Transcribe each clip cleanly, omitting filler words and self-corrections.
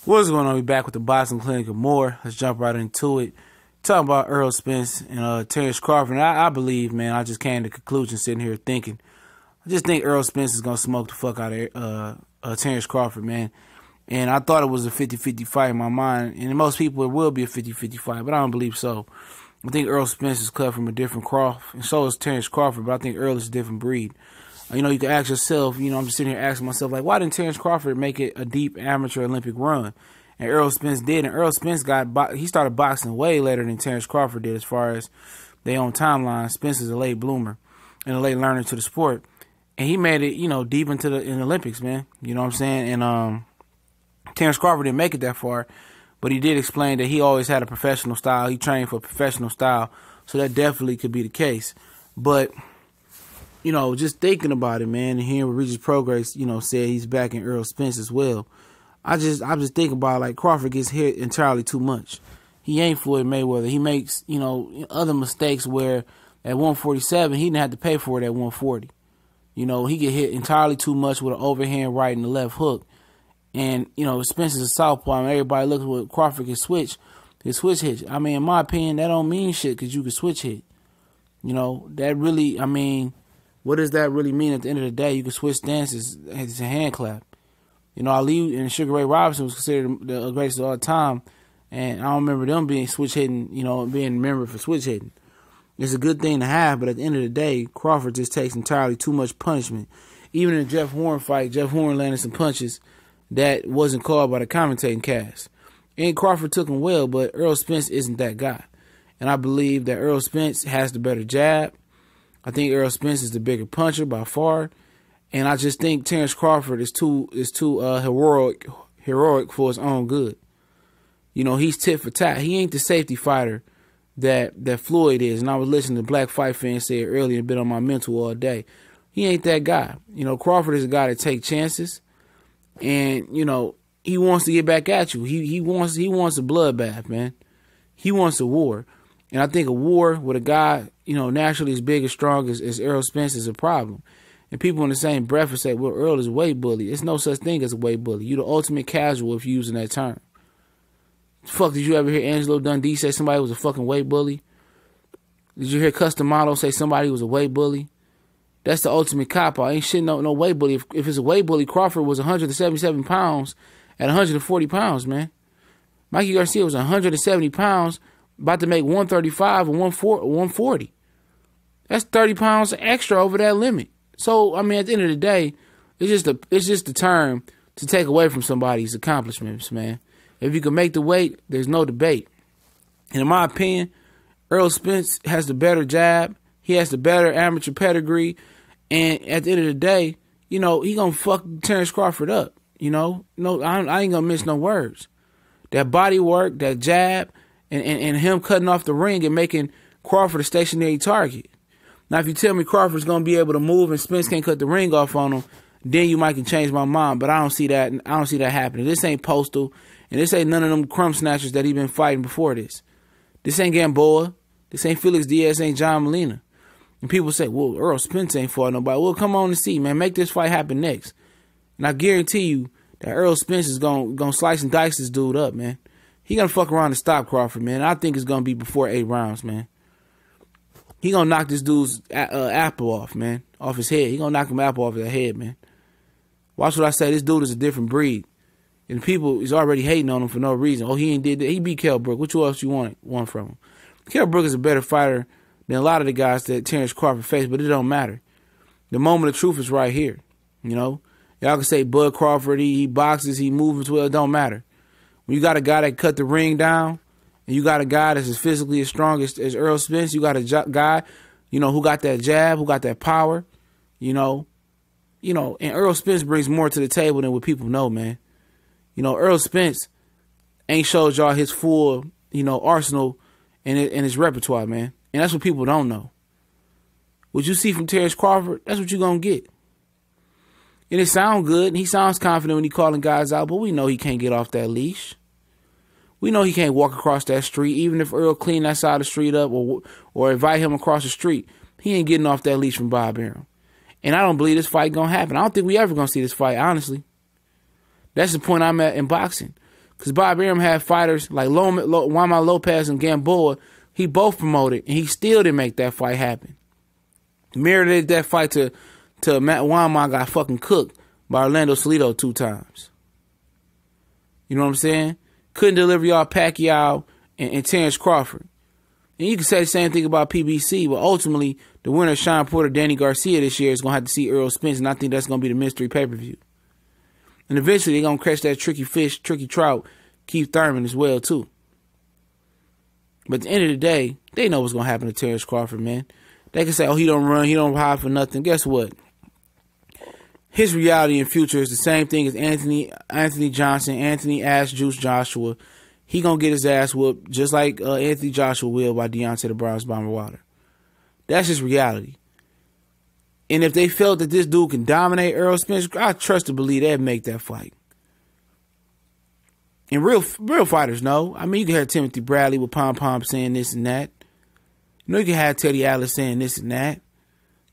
What's going on? We back with the Boxing Clinic and more. Let's jump right into it. Talking about Errol Spence and Terence Crawford. And I believe, man, I just came to the conclusion sitting here thinking. I just think Errol Spence is going to smoke the fuck out of Terence Crawford, man. And I thought it was a 50-50 fight in my mind. And most people, it will be a 50-50 fight, but I don't believe so. I think Errol Spence is cut from a different cloth, and so is Terence Crawford, but I think Errol is a different breed. You know, you can ask yourself, you know, I'm just sitting here asking myself, like, why didn't Terence Crawford make it a deep amateur Olympic run? And Errol Spence did, and Errol Spence he started boxing way later than Terence Crawford did as far as their own timeline. Spence is a late bloomer and a late learner to the sport. And he made it, you know, deep into the Olympics, man. You know what I'm saying? And Terence Crawford didn't make it that far, but he did explain that he always had a professional style. He trained for a professional style, so that definitely could be the case. But you know, just thinking about it, man, and hearing what Regis Progress, you know, said he's backing Errol Spence as well. I'm just thinking about, like, Crawford gets hit entirely too much. He ain't Floyd Mayweather. He makes, you know, other mistakes where at 147 he didn't have to pay for it at 140. You know, he get hit entirely too much with an overhand right and the left hook. And, you know, Spence is a southpaw, and everybody looks at what Crawford can switch. His switch hit. I mean, in my opinion, that don't mean shit because you can switch hit. You know, that really, I mean, what does that really mean at the end of the day? You can switch stances. It's a hand clap. You know, Ali and Sugar Ray Robinson was considered the greatest of all time, and I don't remember them being switch hitting, you know, being remembered for switch hitting. It's a good thing to have, but at the end of the day, Crawford just takes entirely too much punishment. Even in the Jeff Horn fight, Jeff Horn landed some punches that wasn't called by the commentating cast. And Crawford took them well, but Errol Spence isn't that guy. And I believe that Errol Spence has the better jab. I think Errol Spence is the bigger puncher by far, and I just think Terence Crawford is too heroic for his own good. You know, he's tit for tat. He ain't the safety fighter that Floyd is. And I was listening to Black Fight Fans say it earlier and been on my mental all day. He ain't that guy. You know, Crawford is a guy that takes chances, and you know he wants to get back at you. He wants a bloodbath, man. He wants a war. And I think a war with a guy, you know, naturally as big and strong as Errol Spence is a problem. And people in the same breath will say, well, Earl is a weight bully. There's no such thing as a weight bully. You're the ultimate casual if you're using that term. Fuck, did you ever hear Angelo Dundee say somebody was a fucking weight bully? Did you hear Customato say somebody was a weight bully? That's the ultimate cop-out. Ain't shit no weight bully. If it's a weight bully, Crawford was 177 pounds at 140 pounds, man. Mikey Garcia was 170 pounds about to make 135 or 140. That's 30 pounds extra over that limit. So, I mean, at the end of the day, it's just a term to take away from somebody's accomplishments, man. If you can make the weight, there's no debate. And in my opinion, Errol Spence has the better jab. He has the better amateur pedigree. And at the end of the day, you know, he gonna fuck Terence Crawford up. You know? No, I ain't gonna miss no words. That body work, that jab, and him cutting off the ring and making Crawford a stationary target. Now, if you tell me Crawford's going to be able to move and Spence can't cut the ring off on him, then you might can change my mind. But I don't see that. I don't see that happening. This ain't Postal, and this ain't none of them crumb snatchers that he been fighting before this. This ain't Gamboa. This ain't Felix Diaz. Ain't John Molina. And people say, well, Errol Spence ain't fought nobody. Well, come on and see, man. Make this fight happen next. And I guarantee you that Errol Spence is gonna slice and dice this dude up, man. He gonna fuck around and stop Crawford, man. I think it's gonna be before 8 rounds, man. He gonna knock this dude's apple off, man, off his head. He gonna knock him apple off his head, man. Watch what I say. This dude is a different breed, and people is already hating on him for no reason. Oh, he ain't did that. He beat Kell Brook. What else you want from him? Kell Brook is a better fighter than a lot of the guys that Terence Crawford faced, but it don't matter. The moment of truth is right here. You know, y'all can say Bud Crawford, he boxes, he moves well. It don't matter. When you got a guy that cut the ring down, and you got a guy that's as physically as strong as Errol Spence, you got a guy, you know, who got that jab, who got that power, you know, and Errol Spence brings more to the table than what people know, man. You know, Errol Spence ain't showed y'all his full, you know, arsenal and his repertoire, man. And that's what people don't know. What you see from Terence Crawford, that's what you're going to get. And it sounds good, and he sounds confident when he calling guys out, but we know he can't get off that leash. We know he can't walk across that street, even if Errol clean that side of the street up or invite him across the street. He ain't getting off that leash from Bob Arum. And I don't believe this fight going to happen. I don't think we ever going to see this fight, honestly. That's the point I'm at in boxing. Because Bob Arum had fighters like Juanma Lopez and Gamboa. He both promoted, and he still didn't make that fight happen. Merited that fight to Matt Juanma got fucking cooked by Orlando Salido 2 times. You know what I'm saying? Couldn't deliver y'all Pacquiao and Terence Crawford. And you can say the same thing about PBC, but ultimately, the winner of Sean Porter, Danny Garcia this year is going to have to see Errol Spence, and I think that's going to be the mystery pay-per-view. And eventually, they're going to catch that tricky fish, tricky trout, Keith Thurman as well, too. But at the end of the day, they know what's going to happen to Terence Crawford, man. They can say, oh, he don't run, he don't hide for nothing. Guess what? His reality and future is the same thing as Anthony Johnson, Anthony Ass Juice Joshua. He gonna get his ass whooped just like Anthony Joshua will by Deontay the Bronze Bomber Wilder. That's just reality. And if they felt that this dude can dominate Errol Spence, I trust to believe they'd make that fight. And real fighters know. I mean, you can have Timothy Bradley with Pom Pom saying this and that. You know, you can have Teddy Atlas saying this and that.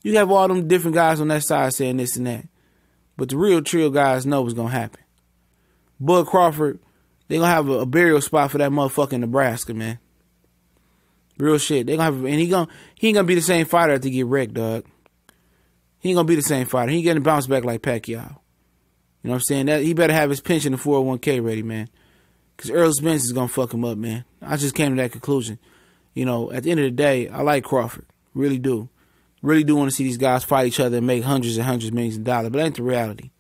You have all them different guys on that side saying this and that. But the real trio guys know what's gonna happen. Bud Crawford, they gonna have a burial spot for that motherfucker in Nebraska, man. Real shit. They gonna have, and he ain't gonna be the same fighter after he get wrecked, dog. He ain't gonna be the same fighter. He ain't gonna bounce back like Pacquiao. You know what I'm saying? That he better have his pension and 401k ready, man. Cause Errol Spence is gonna fuck him up, man. I just came to that conclusion. You know, at the end of the day, I like Crawford. Really do. Really do want to see these guys fight each other and make hundreds and hundreds of millions of dollars. But that ain't the reality.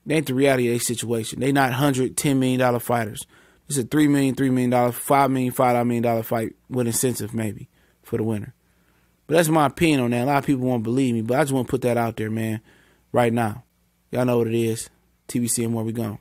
That ain't the reality of their situation. They not $100, $10 million fighters. It's a $3 million, $3 million, $5 million, $5 million fight with incentive maybe for the winner. But that's my opinion on that. A lot of people won't believe me, but I just want to put that out there, man, right now. Y'all know what it is. TBC and where we going.